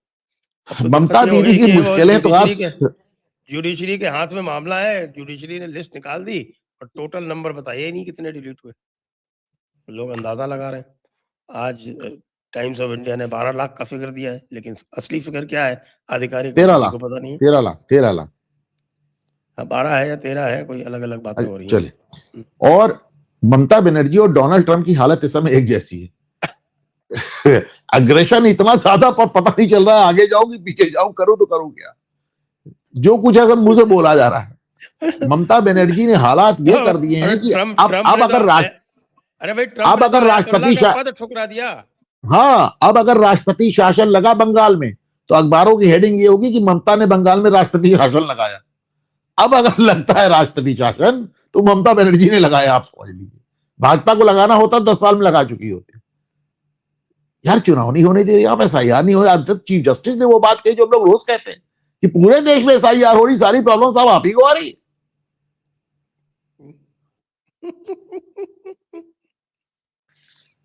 अब तो ममता दिक्कत ये हो दीदी गई की कि वो मुश्किलें तो आज जुडिशरी के हाथ में मामला है। जुडिशरी ने लिस्ट निकाल दी और टोटल नंबर बताए ही नहीं कितने डिलीट हुए। लोग अंदाजा लगा रहे हैं। आज टाइम्स ऑफ इंडिया ने 12 लाख का फिगर दिया है, लेकिन असली फिगर क्या है आधिकारिक वो 13 किसी लाख को पता नहीं है। 13 लाख 13 लाख। हाँ, 12 है या 13 है, कोई अलग-अलग बातें हो रही हैं। चले, और ममता बनर्जी और डोनाल्ड ट्रंप की हालत इस समय एक जैसी है। अग्रेशन इतना ज्यादा पर पता नहीं चल रहा है आगे जाऊं कि पीछे जाऊं, करूं तो करूं क्या। जो कुछ है सब मुंह से बोला जा रहा है। ममता बनर्जी ने हालात ये कर दिए अरे हैं कि ट्रम्प अब ने तो अगर अरे भाई ट्रम्प अब ने तो अगर आयतुल्लाह राष्ट्रपति का पद ठुकरा दिया। हाँ, अब अगर राष्ट्रपति शासन लगा बंगाल में, तो अखबारों की हेडिंग ये होगी कि ममता ने बंगाल में राष्ट्रपति शासन लगाया। अब अगर लगता है राष्ट्रपति शासन, तो ममता बनर्जी ने लगाया, आप समझ लीजिए। भाजपा को लगाना होता 10 साल में लगा चुकी होती। यार चुनाव नहीं होने दे रही आप, एसआईआर नहीं हो रही। चीफ जस्टिस ने वो बात कही जो हम लोग रोज कहते हैं कि पूरे देश में एसआईआर हो रही, सारी प्रॉब्लम सब आप ही को आ रही।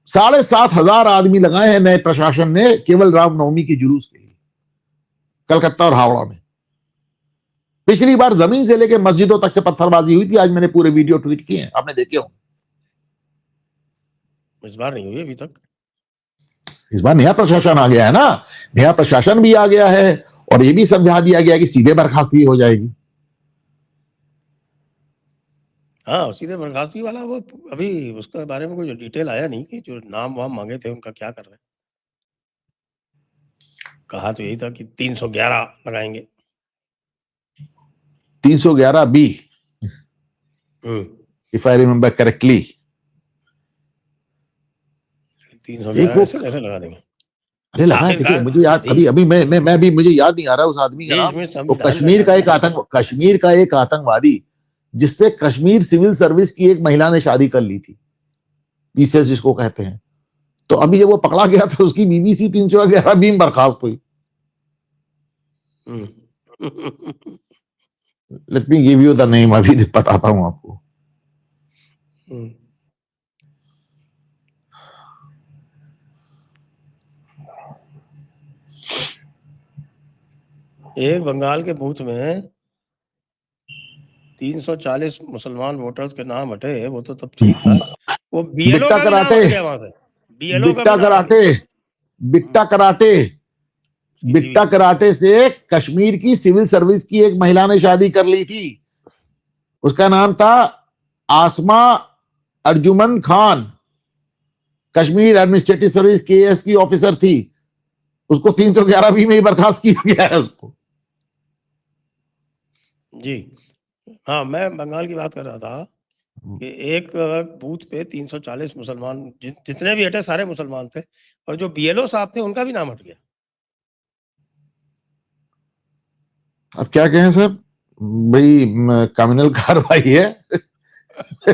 7,500 आदमी लगाए हैं नए प्रशासन ने केवल रामनवमी के जुलूस के लिए, कलकत्ता और हावड़ा में। पिछली बार जमीन से लेकर मस्जिदों तक से पत्थरबाजी हुई थी। आज मैंने पूरे वीडियो ट्वीट किए हैं, आपने देखे हो। इस बार नहीं हुई अभी तक। इस बार नया प्रशासन आ गया है ना, नया प्रशासन भी आ गया है, और ये भी समझा दिया गया कि सीधे बर्खास्ती हो जाएगी। हाँ, सीधे बर्खास्तगी वाला वो अभी उसके बारे में कोई डिटेल आया नहीं कि जो नाम वाम मांगे थे उनका क्या कर रहे हैं। कहा तो यही था कि 311 लगाएंगे। 311 B, if I remember correctly. 311 ऐसे कैसे लगा देंगे? अरे लगाए, देखिए मुझे याद, अभी अभी मैं भी, मुझे याद नहीं आ रहा उस आदमी का नाम। वो कश्मीर का एक आतंकवादी, जिससे कश्मीर सिविल सर्विस की एक महिला ने शादी कर ली थी, पीसीएस जिसको कहते हैं। तो अभी जब वो पकड़ा गया था, उसकी बीबीसी 311 बी में बर्खास्त हुई। Let me give you the name, अभी बताता हूं आपको। एक बंगाल के बूथ में 340 मुसलमान वोटर्स के नाम हटे, वो तो तब ठीक था। वो बीएलओ का भी नाम हट गया वहां से। बीएलओ का भी नाम हट गया। बिट्टा कराटे से कश्मीर की सिविल सर्विस की एक महिला ने शादी कर ली थी। उसका नाम था Asma Arjuman Khan. Kashmir administrative service KS की ऑफिसर थी। उसको 311 बी में ही बर्खास्त किया गया है उसको। जी हाँ, मैं बंगाल की बात कर रहा था कि एक बूथ पे 340 मुसलमान, जितने भी हटे सारे मुसलमान थे, और जो बीएलओ साहब थे उनका भी नाम हट गया। अब क्या कहें साहब, भाई क्रिमिनल कार्रवाई है।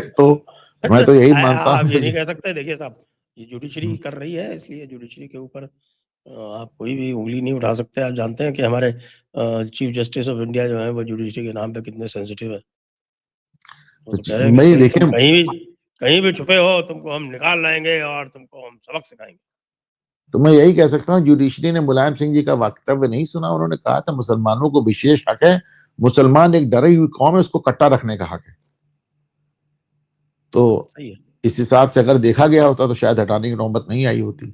तो मैं तो यही मानता आप हूँ ये नहीं कि कह सकते। देखिए साहब, ये जुडिशरी कर रही है, इसलिए जुडिशरी के ऊपर आप कोई भी उंगली नहीं उठा सकते। आप जानते हैं कि हमारे चीफ जस्टिस ऑफ इंडिया जो है वो जुडिशरी के नाम पे कितने सेंसिटिव है। वो तो तो कह रहे हैं भाई कि तुम देखिए, कहीं भी छुपे हो, तुमको हम निकाल लाएंगे और तुमको हम सबक सिखाएंगे। तो मैं यही कह सकता हूँ, जुडिशरी ने मुलायम सिंह जी का वक्तव्य नहीं सुना। उन्होंने कहा था मुसलमानों को विशेष हक है, मुसलमान एक डरी हुई कौम है, उसको कट्टा रखने का हक है। तो सही है। इस हिसाब से अगर देखा गया होता तो शायद हटाने की नौबत नहीं आई होती।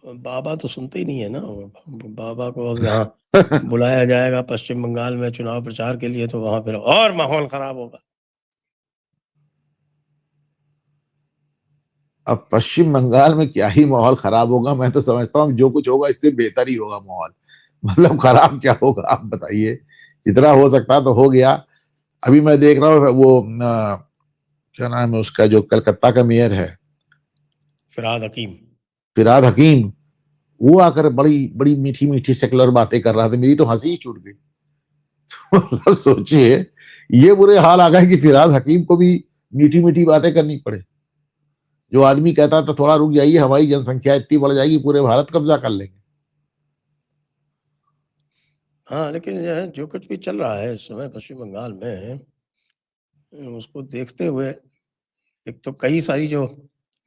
बाबा तो सुनते ही नहीं है ना। बाबा को अब यहाँ बुलाया जाएगा पश्चिम बंगाल में चुनाव प्रचार के लिए, तो वहां फिर और माहौल खराब होगा। अब पश्चिम बंगाल में क्या ही माहौल खराब होगा, मैं तो समझता हूँ जो कुछ होगा इससे बेहतर ही होगा माहौल। मतलब खराब क्या होगा आप बताइए। जितना हो सकता तो हो गया। अभी मैं देख रहा हूँ वो क्या नाम है उसका, जो कलकत्ता का मेयर है, फिरहाद हकीम। फिरहाद हकीम, वो आकर बड़ी बड़ी मीठी मीठी सेकुलर बातें कर रहा था। मेरी तो हंसी ही छूट गई। मतलब सोचिए, ये बुरे हाल आ गए कि फिरहाद हकीम को भी मीठी मीठी बातें करनी पड़े। जो आदमी कहता था थोड़ा रुक जाइए, हमारी जनसंख्या इतनी बढ़ जाएगी पूरे भारत कब्जा कर लेंगे। हाँ, लेकिन यह जो कुछ भी चल रहा है इस समय पश्चिम बंगाल में, उसको देखते हुए एक तो कई सारी जो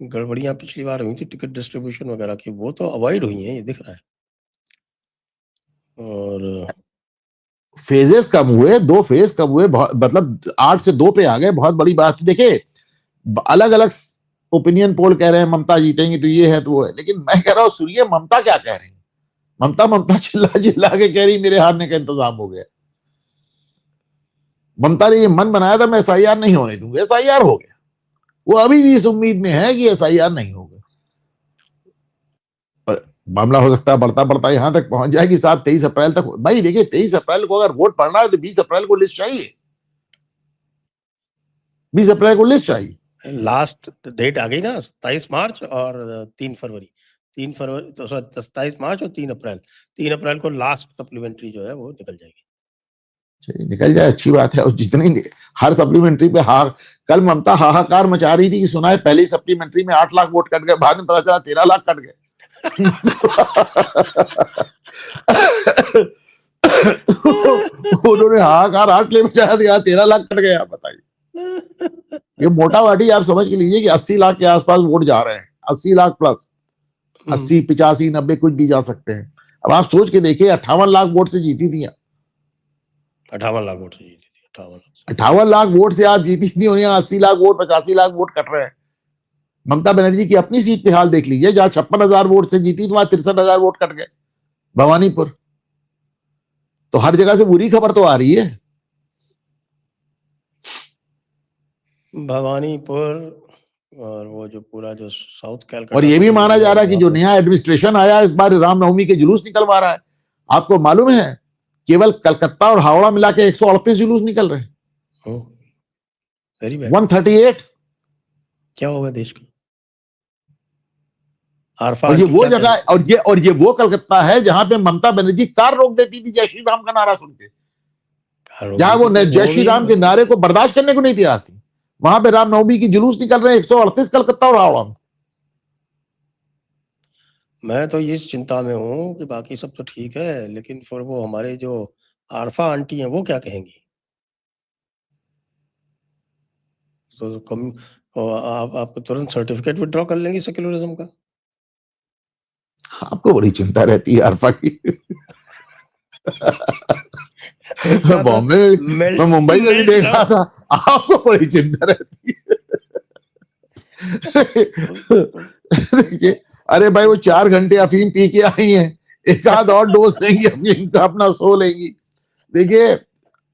गड़बड़ियां पिछली बार हुई थी टिकट डिस्ट्रीब्यूशन वगैरह की, वो तो अवॉइड हुई हैं, ये दिख रहा है। और फेजेस कम हुए, 2 फेज कम हुए, मतलब 8 से 2 पे आ गए। बहुत बड़ी बात। देखिए, अलग अलग ओपिनियन पोल कह रहे हैं ममता जीतेंगी, तो ये है तो वो है, लेकिन मैं कह रहा हूं सुनिए ममता क्या कह रही है। ममता ममता चिल्ला चिल्ला के कह रही मेरे हारने का इंतजाम हो गया। ममता ने ये मन बनाया था मैं एसआईआर नहीं होने दूंगा, एसआईआर हो गया। वो अभी भी इस उम्मीद में है कि एसआईआर नहीं होगा। मामला हो सकता है बढ़ता बढ़ता यहां तक पहुंच जाए कि साहब 23 अप्रैल तक। भाई देखिए, 23 अप्रैल को अगर वोट पड़ना है तो 20 अप्रैल को लिस्ट चाहिए। 20 अप्रैल को लिस्ट चाहिए। लास्ट डेट आ गई ना, 27 मार्च और 3 फरवरी। 3 फरवरी तो सॉरी 27 मार्च और 3 अप्रैल। 3 अप्रैल को लास्ट सप्लीमेंट्री जो है वो निकल जाएगी। निकल जाए अच्छी बात है। और जितनी हर सप्लीमेंट्री पे कल ममता हाहाकार मचा रही थी कि सुना है पहली सप्लीमेंट्री में 8 लाख वोट कट गए, बाद में पता चला 13 लाख कट गए। उन्होंने हाहाकार 8 ले मचाया दिया, 13 लाख कट गए। आप बताइए, ये मोटा वाटी आप समझ के लीजिए कि 80 लाख के आसपास वोट जा रहे हैं। 80 लाख प्लस 80 85 90 कुछ भी जा सकते हैं। अब आप सोच के देखिए, 58 लाख वोट से जीती थी। 58 लाख वोट से जीती थी। 58 लाख 58 लाख वोट से आप जीती थी, और यहाँ 80 lakh vote 85 lakh vote cut रहे हैं। ममता बनर्जी की अपनी सीट पे हाल देख लीजिए, जहां 56,000 वोट से जीती तो वहां 63,000 वोट कट गए, भवानीपुर। तो हर जगह से बुरी खबर तो आ रही है। भवानीपुर और वो जो पूरा जो साउथ और कैलकाटा ये भी माना जा रहा है कि जो वहाँ नया एडमिनिस्ट्रेशन आया इस बार रामनवमी के जुलूस निकलवा रहा है। आपको मालूम है केवल कलकत्ता और हावड़ा मिला के 138 जुलूस निकल रहे हैं। Very bad. 138। क्या होगा देश का? और ये वो जगह, और ये वो कलकत्ता है जहां पे ममता बनर्जी कार रोक देती थी जय श्री राम का नारा सुन के। जहां वो जय श्री राम के नारे को बर्दाश्त करने को नहीं तैयार थी, वहां पे रामनवमी की जुलूस निकल रहे हैं 138 कलकत्ता और हावड़ा में। मैं तो ये चिंता में हूँ कि बाकी सब तो ठीक है, लेकिन फिर वो हमारे जो आरफा आंटी हैं वो क्या कहेंगी? तो कम आप तुरंत सर्टिफिकेट विड्रॉ कर लेंगी सेक्युलरिज्म का। आपको बड़ी चिंता रहती है अरफा की। बॉम्बे में, मैं मुंबई में भी देख रहा था, आपको बड़ी चिंता रहती है। देखिए, अरे भाई वो 4 घंटे अफीम पी के आई हैं, एक आध और डोज लेंगी अफीम का, अपना सो लेंगी। देखिए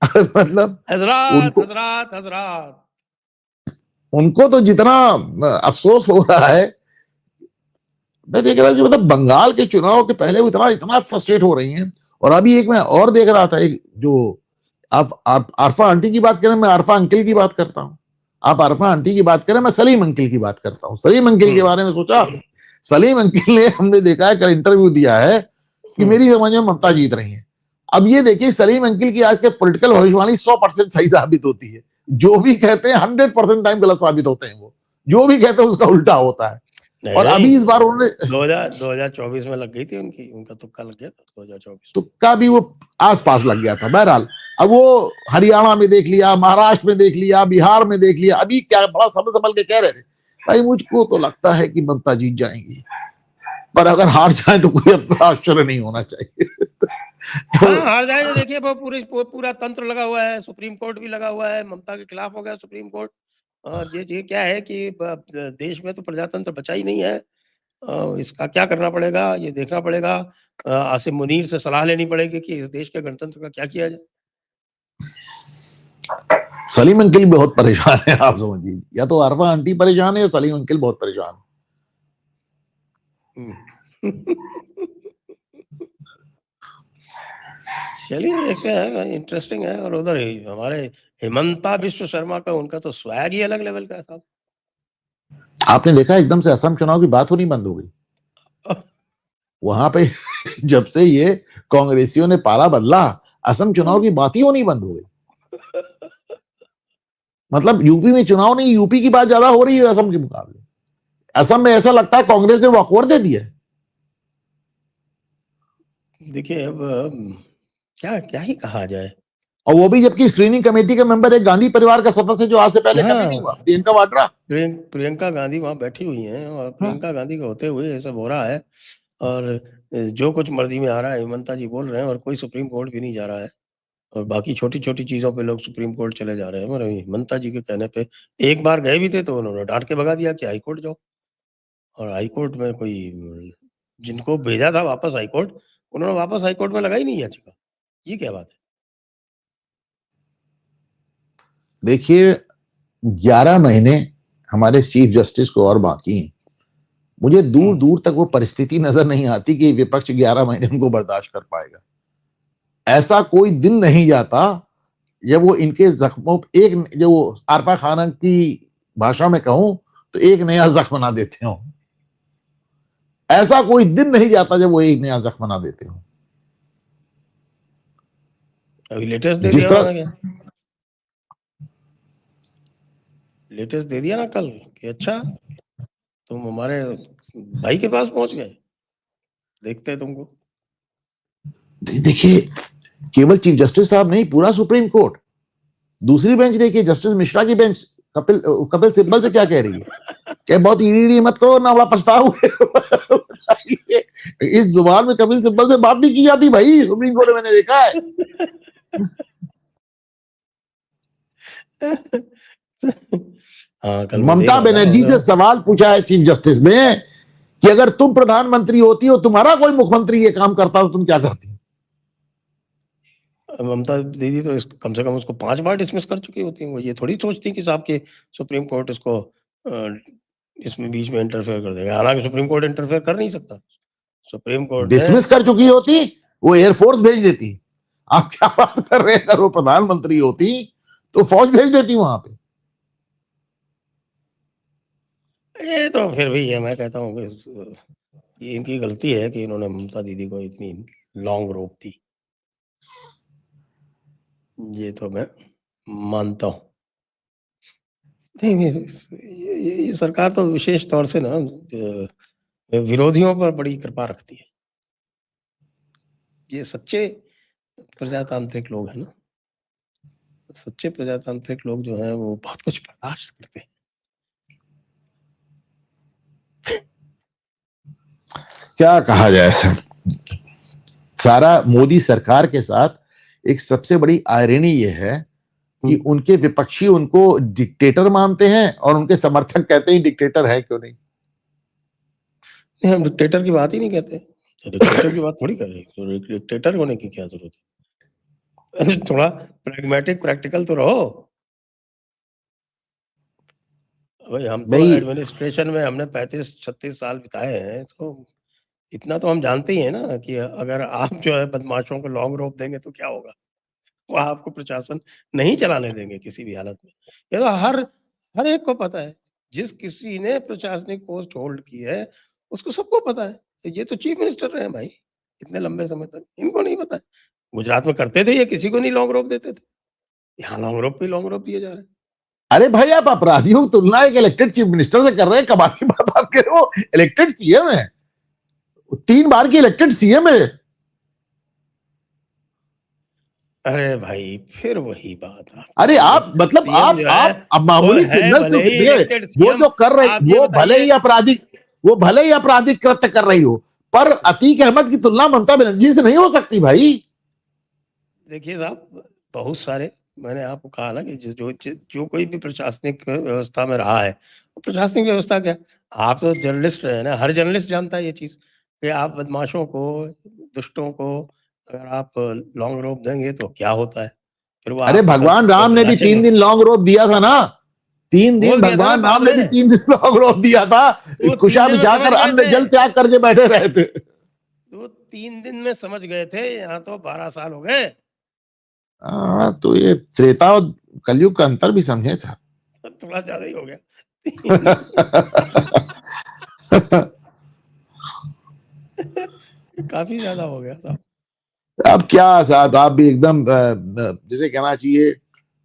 मतलब हजरात उनको हजरात हजरात उनको तो जितना अफसोस हो रहा है, मैं देख रहा हूँ कि मतलब बंगाल के चुनाव के पहले वो इतना इतना फ्रस्ट्रेट हो रही हैं। और अभी एक मैं और देख रहा था, एक जो आप आरफा आंटी की बात करें, मैं आरफा अंकल की बात करता हूँ। आप आरफा आंटी की बात करें, मैं सलीम अंकल की बात करता हूँ। सलीम अंकल के बारे में सोचा, सलीम अंकल ने, हमने देखा है कल इंटरव्यू दिया है कि मेरी समझ में ममता जीत रही है। अब ये देखिए सलीम अंकिल की आज के पॉलिटिकल भविष्यवाणी 100% सही साबित होती है। जो भी कहते हैं 100% टाइम गलत साबित होते हैं। वो जो भी कहते हैं उसका उल्टा होता है। और नहीं, अभी इस बार उन्होंने 2024 में लग गई थी उनका तुक्का लग गया था 2024 में। तुक्का भी वो आसपास लग गया था। बहरहाल अब वो हरियाणा में देख लिया, महाराष्ट्र में देख लिया, बिहार में देख लिया। अभी क्या बड़ा संभल संभल के कह रहे थे, भाई मुझको तो लगता है कि ममता जीत जाएंगी, पर अगर हार जाए तो कोई अपना आश्चर्य नहीं होना चाहिए। तो हाँ, हार जाए तो देखिए वो पूरा तंत्र लगा हुआ है, सुप्रीम कोर्ट भी लगा हुआ है, ममता के खिलाफ हो गया सुप्रीम कोर्ट। और ये क्या है कि देश में तो प्रजातंत्र बचा ही नहीं है। इसका क्या करना पड़ेगा, ये देखना पड़ेगा। आसिम मुनीर से सलाह लेनी पड़ेगी कि इस देश के गणतंत्र का क्या किया जाए। सलीम अंकिल बहुत परेशान है, आप समझिए। या तो अरफा आंटी परेशान है या सलीम अंकिल बहुत परेशान चलिए देखते हैं, इंटरेस्टिंग है। और उधर हमारे हिमंता विश्व शर्मा का, उनका तो स्वैग ही अलग लेवल का है साहब। आपने देखा एकदम से असम चुनाव की बात होनी बंद हो गई वहां पे। जब से ये कांग्रेसियों ने पाला बदला, असम चुनाव की बात ही होनी बंद हो गई। मतलब यूपी में चुनाव नहीं, यूपी की बात ज्यादा हो रही है असम के मुकाबले। असम में ऐसा लगता है कांग्रेस ने वॉकओवर दे दिया। देखिए अब क्या क्या ही कहा जाए। और वो भी जबकि स्क्रीनिंग कमेटी का मेंबर एक गांधी परिवार का सदस्य जो आज से पहले कभी नहीं हुआ, हाँ, प्रियंका वाड्रा। प्रियंका गांधी वहां बैठी हुई हैं, और हाँ। प्रियंका गांधी के होते हुए ये सब हो रहा है। और जो कुछ मर्जी में आ रहा है हिमंता जी बोल रहे हैं, और कोई सुप्रीम कोर्ट भी नहीं जा रहा है। और बाकी छोटी-छोटी चीज़ों पे लोग सुप्रीम कोर्ट चले जा रहे हैं, मगर हिमंता जी के कहने पे एक बार गए भी थे तो उन्होंने डाँट के भगा दिया कि हाई कोर्ट जाओ। और हाई कोर्ट में जिनको भेजा था वापस हाई कोर्ट, उन्होंने वापस हाई कोर्ट में लगाई नहीं याचिका। ये क्या बात है? देखिए 11 महीने हमारे चीफ जस्टिस को और बाकी हैं। मुझे दूर दूर तक वो परिस्थिति नजर नहीं आती कि विपक्ष 11 महीने उनको बर्दाश्त कर पाएगा। ऐसा कोई दिन नहीं जाता जब वो इनके जख्मों एक, जो आरफा खान की भाषा में कहूं तो एक नया जख्म बना देते हो। ऐसा कोई दिन नहीं जाता जब वो एक नया जख्म बना देते हो। अभी लेटेस्ट दे जिस दिया तरह उन्होंने क्या? लेटेस्ट दे दिया ना कल कि अच्छा तुम हमारे भाई के पास पहुँच गए, देखते हैं तुमको। देखिए केवल चीफ जस्टिस साहब नहीं, पूरा सुप्रीम कोर्ट। दूसरी बेंच देखिए, जस्टिस मिश्रा की बेंच कपिल कपिल सिब्बल से क्या कह रही है कि बहुत ईडी मत करो ना, बड़ा पछताओगे। इस जुबान में कपिल सिब्बल से बात नहीं की जाती भाई, सुप्रीम कोर्ट में मैंने देखा है। हाँ, कल मैं देख ममता रहा था बनर्जी से सवाल पूछा है चीफ जस्टिस ने कि अगर तुम प्रधानमंत्री होती हो, तुम्हारा कोई मुख्यमंत्री ये काम करता तो तुम क्या करती। ममता दीदी तो कम से कम उसको 5 बार डिसमिस कर चुकी होती हैं। वो ये थोड़ी सोचती कि साहब कि सुप्रीम कोर्ट इसको इसमें बीच में इंटरफेयर कर देगा। हालांकि सुप्रीम कोर्ट इंटरफेयर कर नहीं सकता। सुप्रीम कोर्ट ने डिसमिस कर चुकी होती, वो एयरफोर्स भेज देती। आप क्या बात कर रहे हैं, अगर वो प्रधानमंत्री होती तो फौज भेज देती वहां पे। ये तो फिर भी है, मैं कहता हूँ कि ये इनकी गलती है कि इन्होंने ममता दीदी को इतनी लॉन्ग रोक दी। ये तो मैं मानता हूँ। नहीं, ये सरकार तो विशेष तौर से ना विरोधियों पर बड़ी कृपा रखती है। ये सच्चे प्रजातांत्रिक लोग हैं ना, सच्चे प्रजातांत्रिक लोग जो हैं वो बहुत कुछ बर्दाश्त करते हैं। क्या कहा जाए सर, सारा मोदी सरकार के साथ एक सबसे बड़ी आयरनी ये है कि उनके विपक्षी उनको डिक्टेटर मानते हैं और उनके समर्थक कहते हैं डिक्टेटर है क्यों नहीं। नहीं, हम डिक्टेटर की बात ही नहीं कहते। तो डिक्टेटर की बात थोड़ी कर रहे हैं, तो डिक्टेटर होने की क्या ज़रूरत है? थोड़ा प्रैग्मैटिक प्रैक्टिकल तो रहो। भाई हम तो भाई एडमिनिस्ट्रेशन में हमने 35-36 साल बिताए हैं, तो इतना तो हम जानते ही हैं ना कि अगर आप जो है बदमाशों को लॉन्ग रोप देंगे तो क्या होगा? वो आपको प्रशासन नहीं चलाने देंगे किसी भी हालत में। ये तो हर एक को पता है। जिस किसी ने प्रशासनिक पोस्ट होल्ड की है, उसको सबको पता है। ये तो चीफ मिनिस्टर रहे हैं भाई, इतने लंबे समय तक, इनको नहीं पता है। गुजरात में करते थे ये, किसी को नहीं लॉन्ग रोप देते थे। यहाँ लॉन्ग रोप पे लॉन्ग रोप दिए जा रहे हैं। अरे भाई आप अपराधियों की तुलना एक इलेक्टेड चीफ मिनिस्टर से कर रहे हैं, कमाल की बात आप कह रहे हो। इलेक्टेड सीएम है, 3 बार की इलेक्टेड सीएम है। अरे भाई फिर वही बात अरे आप मतलब सीएम जो है आप अब वो मामूली है क्रिमिनल भले ही से इलेक्टेड वो सीएम। जो कर रही, आप ये वो भले ही बताइए, आपराधिक, वो भले ही आपराधिक कृत्य कर रही हो, पर अतीक अहमद की तुलना ममता बनर्जी से नहीं हो सकती भाई। देखिए साहब, बहुत सारे, मैंने आपको कहा ना कि जो कोई भी प्रशासनिक व्यवस्था में रहा है, वो प्रशासनिक व्यवस्था क्या, आप तो जर्नलिस्ट रहे हैं ना, हर जर्नलिस्ट जानता है ये चीज़ कि आप बदमाशों को, दुष्टों को अगर आप लॉन्ग रोप देंगे तो क्या होता है, फिर वो अरे आपको भगवान सड़कों राम पे ने भी 3 नाचेंगे। दिन लॉन्ग रोप दिया था ना, 3 दिन बोल दिया था ना भगवान बाद राम ने भी में, 3 दिन लॉन्ग रोप दिया था। वो 3 कुशा दिन में समझ बिछाकर गए अन्न थे, जल त्याग करके बैठे रहे थे। तो 3 दिन में समझ गए थे, यहाँ तो 12 साल हो गए। तो ये त्रेता और कलयुग का अंतर भी समझे साहब। थोड़ा ज्यादा ही हो गया। काफी ज्यादा हो गया साहब। अब क्या साहब, आप भी एकदम जिसे कहना चाहिए,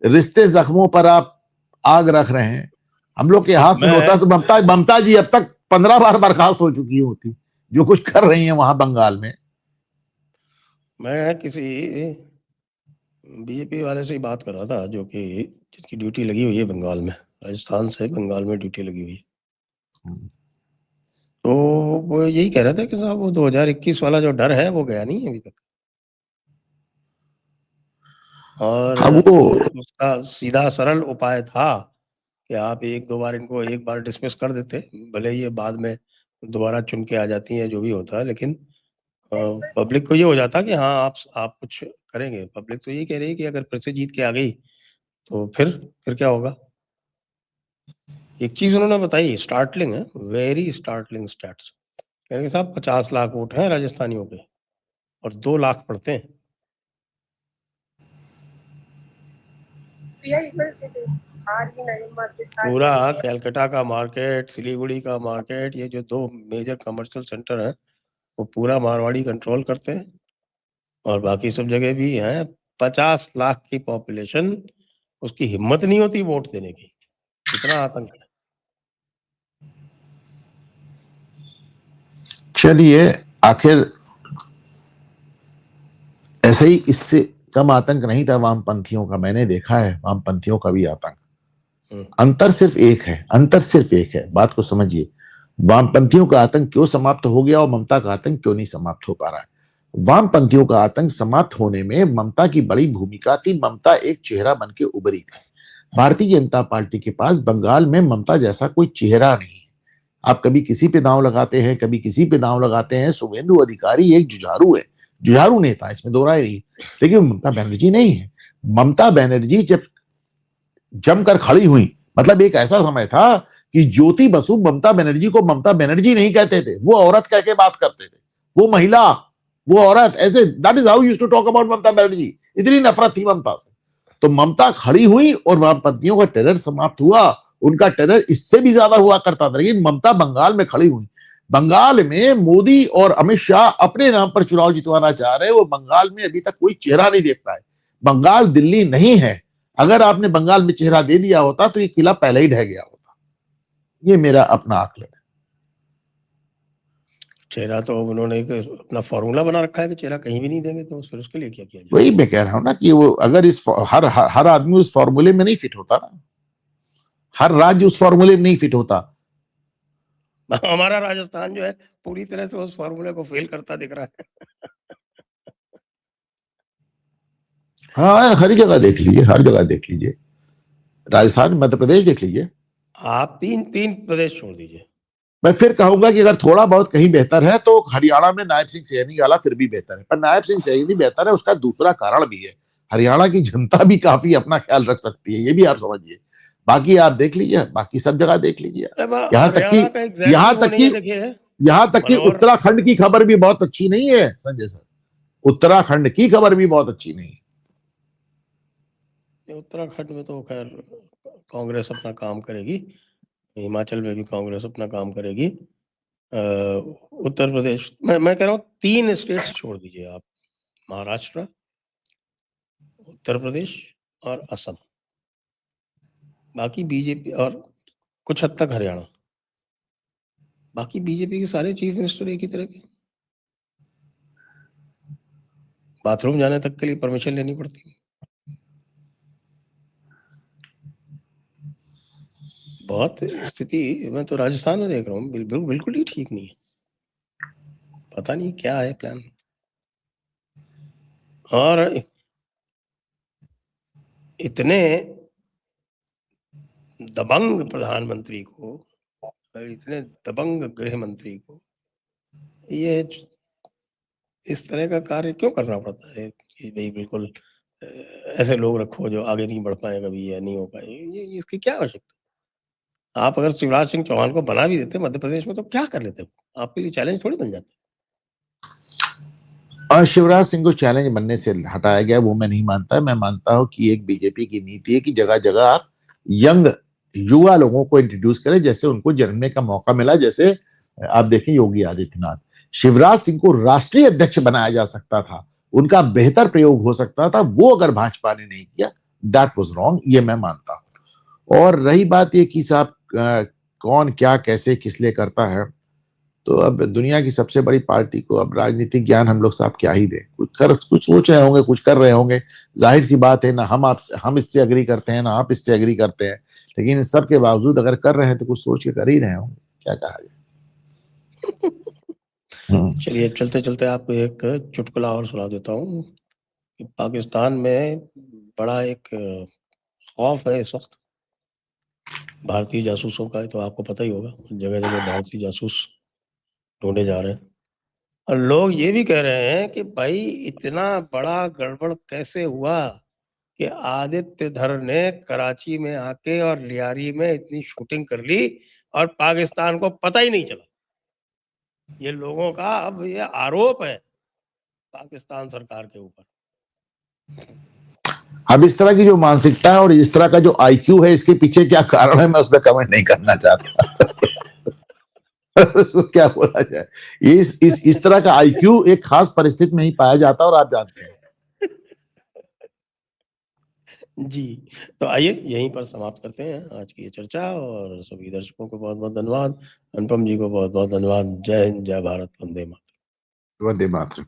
रिश्ते जख्मों पर आप आग रख रहे हैं। हम लोग के हाथ में होता मैं तो ममता जी अब तक 15 बार बर्खास्त हो चुकी होती, जो कुछ कर रही हैं वहां बंगाल में। मैं किसी बीजेपी वाले से ही बात कर रहा था, जो कि जिसकी ड्यूटी लगी हुई है बंगाल में, राजस्थान से बंगाल में ड्यूटी लगी हुई है। तो वो यही कह रहा था कि साहब वो 2021 वाला जो डर है वो गया नहीं है अभी तक, और हाँ वो उसका सीधा सरल उपाय था कि आप 1-2 बार इनको एक बार डिसमिस कर देते, भले ही ये बाद में दोबारा चुन के आ जाती हैं, जो भी होता है, लेकिन पब्लिक को ये हो जाता कि हाँ आप कुछ करेंगे। पब्लिक तो यही कह रही है कि अगर फिर से जीत के आ गई तो फिर क्या होगा। एक चीज उन्होंने बताई, स्टार्टलिंग है, वेरी स्टार्टलिंग स्टैट्स, कह रहे साहब 50 लाख वोट हैं राजस्थानियों के और 2 लाख पड़ते हैं। पूरा कैलकाटा का मार्केट, सिलीगुड़ी का मार्केट, ये जो 2 मेजर कमर्शियल सेंटर हैं, वो पूरा मारवाड़ी कंट्रोल करते हैं, और बाकी सब जगह भी हैं। 50 लाख की पॉपुलेशन, उसकी हिम्मत नहीं होती वोट देने की, इतना आतंक है। चलिए, आखिर ऐसे ही इससे कम आतंक नहीं था वामपंथियों का, मैंने देखा है वामपंथियों का भी आतंक। अंतर सिर्फ एक है, अंतर सिर्फ एक है, बात को समझिए। वामपंथियों का आतंक क्यों समाप्त हो गया और ममता का आतंक क्यों नहीं समाप्त हो पा रहा है? वामपंथियों का आतंक समाप्त होने में ममता की बड़ी भूमिका थी। ममता एक चेहरा बन के उभरी थी। भारतीय जनता पार्टी के पास बंगाल में ममता जैसा कोई चेहरा नहीं है। आप कभी किसी पे दांव लगाते हैं, कभी किसी पे दांव लगाते हैं। शुभेंदु अधिकारी एक जुझारू है, जुझारू नेता, इसमें दो राय नहीं, लेकिन ममता बनर्जी नहीं है। ममता बनर्जी जब जमकर खड़ी हुई, मतलब एक ऐसा समय था कि ज्योति बसु ममता बनर्जी को ममता बनर्जी नहीं कहते थे, वो औरत कह के बात करते थे, वो महिला, वो औरत, ऐसे that is how used to talk about Mamata Banerjee. इतनी नफरत थी ममता से। तो ममता खड़ी हुई और वामपंथियों का टेरर समाप्त हुआ। उनका टेरर इससे भी ज्यादा हुआ करता था, लेकिन ममता बंगाल में खड़ी हुई। बंगाल में मोदी और अमित शाह अपने नाम पर चुनाव जितवाना चाह रहे हैं। वो बंगाल में अभी तक कोई चेहरा नहीं देख पाए। बंगाल दिल्ली नहीं है। अगर आपने बंगाल में चेहरा दे दिया होता तो ये किला पहले ही ढह गया होता। ये मेरा अपना आकलन है। चेहरा तो उन्होंने एक अपना फॉर्मूला बना रखा है कि चेहरा कहीं भी नहीं देंगे, तो फिर उसके लिए क्या किया जाए। वही मैं कह रहा हूं ना कि वो अगर इस हर आदमी उस फॉर्मूले में नहीं फिट होता ना, हर राज्य उस फॉर्मूले में नहीं फिट होता। हमारा राजस्थान जो है पूरी तरह से उस फॉर्मूले को फेल करता दिख रहा है। हाँ, हर जगह देख लीजिए, हर जगह देख लीजिए, राजस्थान, मध्य प्रदेश देख लीजिए। आप तीन प्रदेश छोड़ दीजिए। मैं फिर कहूंगा कि अगर थोड़ा बहुत कहीं बेहतर है तो हरियाणा में नायब सिंह सैनी वाला फिर भी बेहतर है। पर नायब सिंह सैनी बेहतर है, उसका दूसरा कारण भी है। हरियाणा की जनता भी काफी अपना ख्याल रख सकती है, ये भी आप समझिए। बाकी आप देख लीजिए, बाकी सब जगह देख लीजिए। यहाँ तक कि हरियाणा का यहाँ एग्जैक्टली वो तक नहीं कि है, देखिए यहाँ तक कि मनोहर, उत्तराखंड की खबर भी बहुत अच्छी नहीं है संजय सर। उत्तराखंड की खबर भी बहुत अच्छी नहीं है। उत्तराखंड में तो खैर कांग्रेस अपना काम करेगी, हिमाचल में भी कांग्रेस अपना काम करेगी। उत्तर प्रदेश, मैं कह रहा हूँ 3 स्टेट्स छोड़ दीजिए आप, महाराष्ट्र, उत्तर प्रदेश और असम, बाकी बीजेपी और कुछ हद तक हरियाणा। बाकी बीजेपी के सारे चीफ मिनिस्टर एक ही तरह के। बाथरूम जाने तक के लिए परमिशन लेनी पड़ती है। बहुत स्थिति मैं तो राजस्थान में देख रहा हूँ, बिल्कुल ही ठीक नहीं है। पता नहीं क्या है प्लान। और इतने दबंग प्रधानमंत्री को और इतने दबंग गृह मंत्री को ये इस तरह का कार्य क्यों करना पड़ता है कि भाई बिल्कुल ऐसे लोग रखो जो आगे नहीं बढ़ पाए कभी या नहीं हो पाए। ये इसकी क्या आवश्यकता। आप अगर शिवराज सिंह चौहान को बना भी देते मध्य प्रदेश में तो क्या कर लेते, आपके लिए चैलेंज थोड़ी बन जाता। और शिवराज सिंह को चैलेंज बनने से हटाया गया वो मैं नहीं मानता। मैं मानता हूं कि एक बीजेपी की नीति है कि जगह जगह आप यंग युवा लोगों को इंट्रोड्यूस करें, जैसे उनको जन्मने का मौका मिला। जैसे आप देखें योगी आदित्यनाथ, शिवराज सिंह को राष्ट्रीय अध्यक्ष बनाया जा सकता था, उनका बेहतर प्रयोग हो सकता था, वो अगर भाजपा ने नहीं किया, दैट वाज रॉन्ग, ये मैं मानता हूं। और रही बात ये कि साहब कौन क्या कैसे किस लिए करता है, तो अब दुनिया की सबसे बड़ी पार्टी को अब राजनीतिक ज्ञान हम लोग साहब क्या ही दें। कुछ सोच रहे होंगे, कुछ कर रहे होंगे, जाहिर सी बात है ना हम इससे एग्री करते हैं ना आप इससे एग्री करते हैं, लेकिन इस सब के बावजूद अगर कर रहे हैं तो कुछ सोच के कर ही रहे होंगे, क्या कहा जाए। चलिए चलते चलते आपको एक चुटकुला और सुना देता हूँ कि पाकिस्तान में बड़ा एक खौफ है इस वक्त भारतीय जासूसों का, तो आपको पता ही होगा जगह जगह भारतीय जासूस ढूंढे जा रहे हैं। और लोग ये भी कह रहे हैं कि भाई इतना बड़ा गड़बड़ कैसे हुआ कि आदित्य धर ने कराची में आके और लियारी में इतनी शूटिंग कर ली और पाकिस्तान को पता ही नहीं चला। ये लोगों का अब ये आरोप है पाकिस्तान सरकार के ऊपर। अब इस तरह की जो मानसिकता है और इस तरह का जो आईक्यू है, इसके पीछे क्या कारण है मैं उस पर कमेंट नहीं करना चाहता। उसको क्या बोला जाए, इस तरह का आईक्यू एक खास परिस्थिति में ही पाया जाता है और आप जानते हैं। जी, तो आइए यहीं पर समाप्त करते हैं आज की ये चर्चा और सभी दर्शकों को बहुत-बहुत धन्यवाद। अनुपम जी को बहुत-बहुत धन्यवाद। जय हिंद, जय भारत, वंदे मातरम। वंदे मातरम।